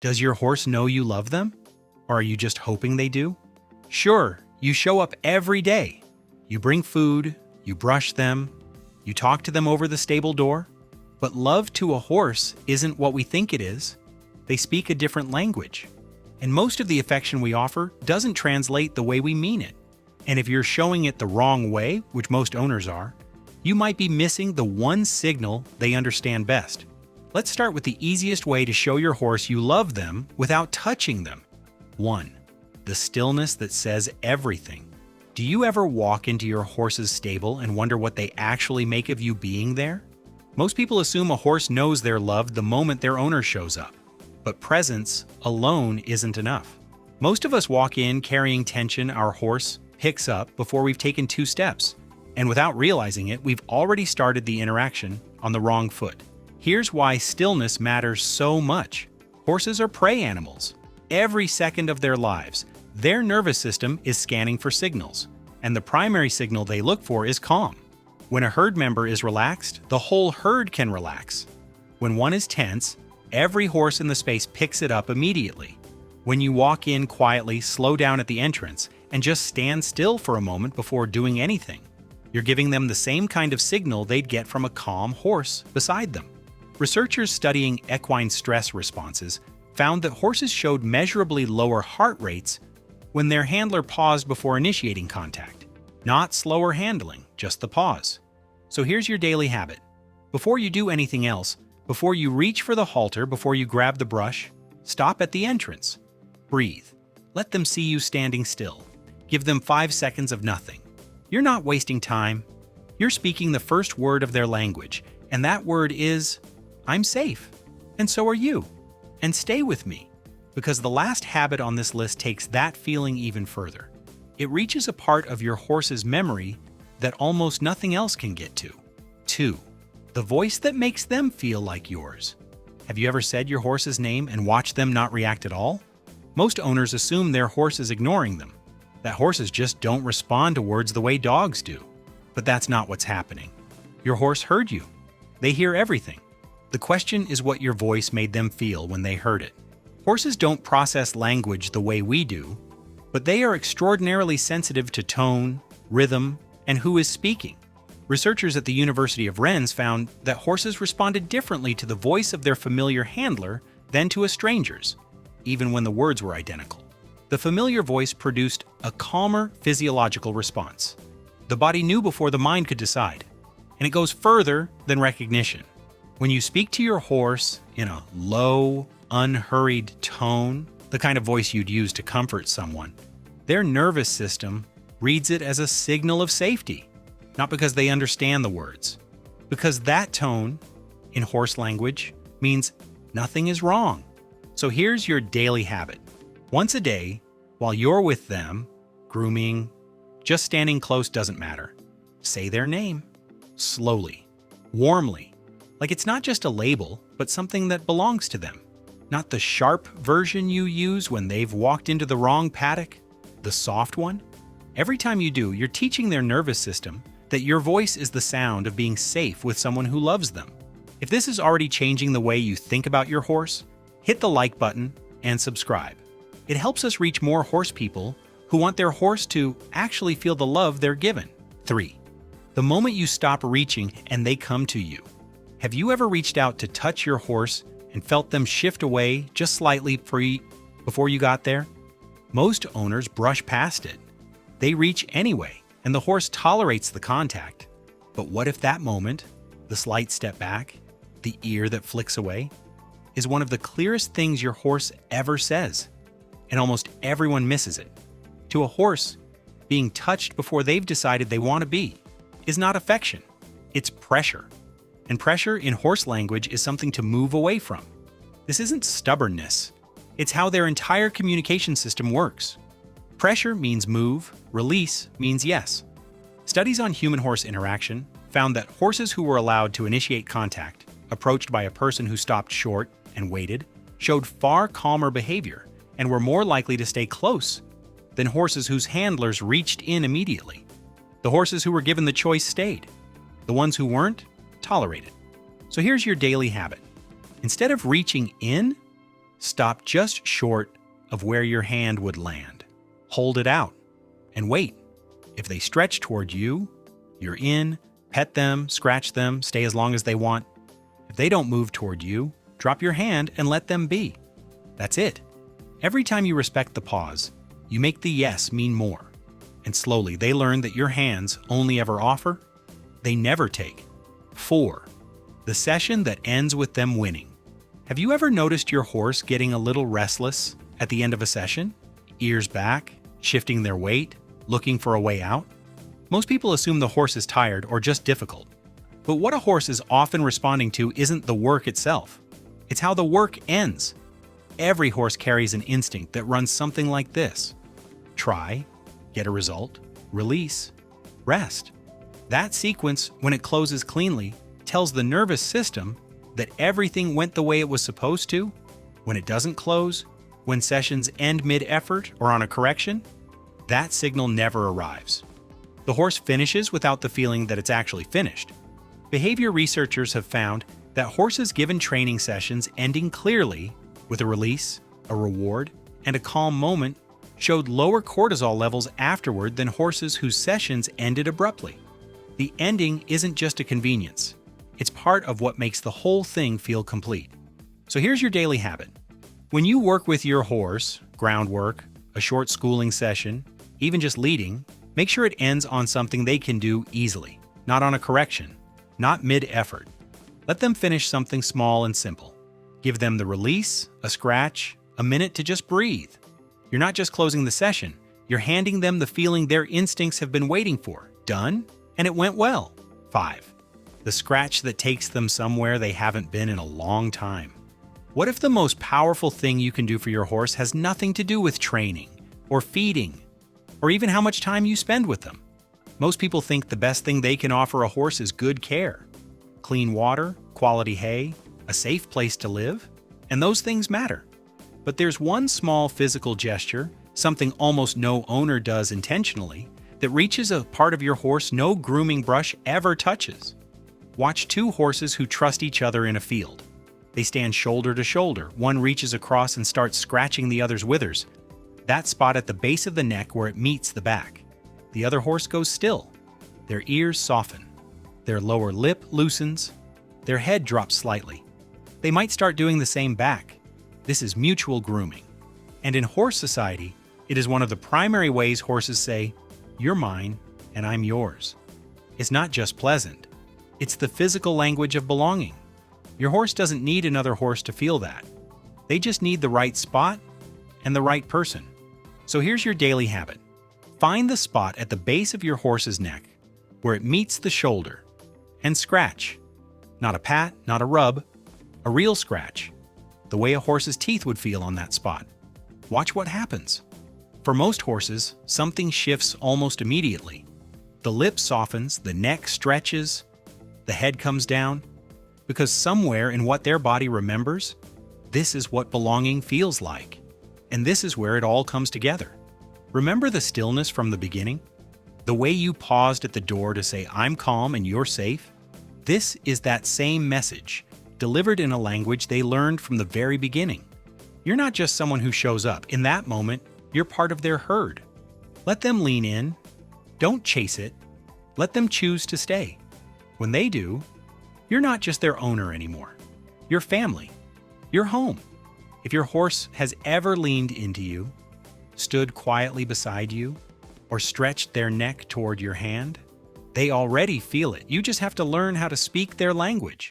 Does your horse know you love them? Or are you just hoping they do? Sure, you show up every day. You bring food, you brush them, you talk to them over the stable door. But love to a horse isn't what we think it is. They speak a different language. And most of the affection we offer doesn't translate the way we mean it. And if you're showing it the wrong way, which most owners are, you might be missing the one signal they understand best. Let's start with the easiest way to show your horse you love them without touching them. 1. The stillness that says everything. Do you ever walk into your horse's stable and wonder what they actually make of you being there? Most people assume a horse knows they're loved the moment their owner shows up. But presence alone isn't enough. Most of us walk in carrying tension our horse picks up before we've taken 2 steps. And without realizing it, we've already started the interaction on the wrong foot. Here's why stillness matters so much. Horses are prey animals. Every second of their lives, their nervous system is scanning for signals, and the primary signal they look for is calm. When a herd member is relaxed, the whole herd can relax. When one is tense, every horse in the space picks it up immediately. When you walk in quietly, slow down at the entrance, and just stand still for a moment before doing anything, you're giving them the same kind of signal they'd get from a calm horse beside them. Researchers studying equine stress responses found that horses showed measurably lower heart rates when their handler paused before initiating contact. Not slower handling, just the pause. So here's your daily habit. Before you do anything else, before you reach for the halter, before you grab the brush, stop at the entrance. Breathe. Let them see you standing still. Give them 5 seconds of nothing. You're not wasting time. You're speaking the first word of their language, and that word is, I'm safe. And so are you. And stay with me, because the last habit on this list takes that feeling even further. It reaches a part of your horse's memory that almost nothing else can get to. 2. The voice that makes them feel like yours. Have you ever said your horse's name and watched them not react at all? Most owners assume their horse is ignoring them, that horses just don't respond to words the way dogs do. But that's not what's happening. Your horse heard you. They hear everything. The question is what your voice made them feel when they heard it. Horses don't process language the way we do, but they are extraordinarily sensitive to tone, rhythm, and who is speaking. Researchers at the University of Rennes found that horses responded differently to the voice of their familiar handler than to a stranger's, even when the words were identical. The familiar voice produced a calmer physiological response. The body knew before the mind could decide, and it goes further than recognition. When you speak to your horse in a low, unhurried tone, the kind of voice you'd use to comfort someone, their nervous system reads it as a signal of safety, not because they understand the words, because that tone, in horse language, means nothing is wrong. So here's your daily habit. Once a day, while you're with them, grooming, just standing close doesn't matter. Say their name, slowly, warmly, like it's not just a label, but something that belongs to them. Not the sharp version you use when they've walked into the wrong paddock, the soft one. Every time you do, you're teaching their nervous system that your voice is the sound of being safe with someone who loves them. If this is already changing the way you think about your horse, hit the like button and subscribe. It helps us reach more horse people who want their horse to actually feel the love they're given. 3. The moment you stop reaching and they come to you. Have you ever reached out to touch your horse and felt them shift away just slightly before you got there? Most owners brush past it. They reach anyway, and the horse tolerates the contact. But what if that moment, the slight step back, the ear that flicks away, is one of the clearest things your horse ever says? And almost everyone misses it. To a horse, being touched before they've decided they want to be is not affection, it's pressure. And pressure in horse language is something to move away from. This isn't stubbornness. It's how their entire communication system works. Pressure means move, release means yes. Studies on human-horse interaction found that horses who were allowed to initiate contact, approached by a person who stopped short and waited, showed far calmer behavior and were more likely to stay close than horses whose handlers reached in immediately. The horses who were given the choice stayed. The ones who weren't tolerated. So here's your daily habit. Instead of reaching in, Stop just short of where your hand would land. Hold it out and wait. If they stretch toward you, you're in. Pet them, scratch them, stay as long as they want. If they don't move toward you, drop your hand and let them be. That's it. Every time you respect the pause, you make the yes mean more. And slowly they learn that your hands only ever offer, they never take. 4. The session that ends with them winning. Have you ever noticed your horse getting a little restless at the end of a session? Ears back, shifting their weight, looking for a way out? Most people assume the horse is tired or just difficult. But what a horse is often responding to isn't the work itself. It's how the work ends. Every horse carries an instinct that runs something like this. Try, get a result, release, rest. That sequence, when it closes cleanly, tells the nervous system that everything went the way it was supposed to. When it doesn't close, when sessions end mid-effort or on a correction, that signal never arrives. The horse finishes without the feeling that it's actually finished. Behavior researchers have found that horses given training sessions ending clearly with a release, a reward, and a calm moment showed lower cortisol levels afterward than horses whose sessions ended abruptly. The ending isn't just a convenience. It's part of what makes the whole thing feel complete. So here's your daily habit. When you work with your horse, groundwork, a short schooling session, even just leading, make sure it ends on something they can do easily, not on a correction, not mid-effort. Let them finish something small and simple. Give them the release, a scratch, a minute to just breathe. You're not just closing the session, you're handing them the feeling their instincts have been waiting for. Done, and it went well. 5. The scratch that takes them somewhere they haven't been in a long time. What if the most powerful thing you can do for your horse has nothing to do with training, or feeding, or even how much time you spend with them? Most people think the best thing they can offer a horse is good care. Clean water, quality hay, a safe place to live, and those things matter. But there's one small physical gesture, something almost no owner does intentionally, that reaches a part of your horse no grooming brush ever touches. Watch two horses who trust each other in a field. They stand shoulder to shoulder. One reaches across and starts scratching the other's withers, that spot at the base of the neck where it meets the back. The other horse goes still. Their ears soften. Their lower lip loosens. Their head drops slightly. They might start doing the same back. This is mutual grooming. And in horse society, it is one of the primary ways horses say, "You're mine and I'm yours." It's not just pleasant. It's the physical language of belonging. Your horse doesn't need another horse to feel that. They just need the right spot and the right person. So here's your daily habit. Find the spot at the base of your horse's neck where it meets the shoulder and scratch. Not a pat, not a rub, a real scratch. The way a horse's teeth would feel on that spot. Watch what happens. For most horses, something shifts almost immediately. The lip softens, the neck stretches, the head comes down, because somewhere in what their body remembers, this is what belonging feels like. And this is where it all comes together. Remember the stillness from the beginning? The way you paused at the door to say, "I'm calm and you're safe"? This is that same message, delivered in a language they learned from the very beginning. You're not just someone who shows up. In that moment, you're part of their herd. Let them lean in. Don't chase it. Let them choose to stay. When they do, you're not just their owner anymore. You're family. You're home. If your horse has ever leaned into you, stood quietly beside you, or stretched their neck toward your hand, they already feel it. You just have to learn how to speak their language.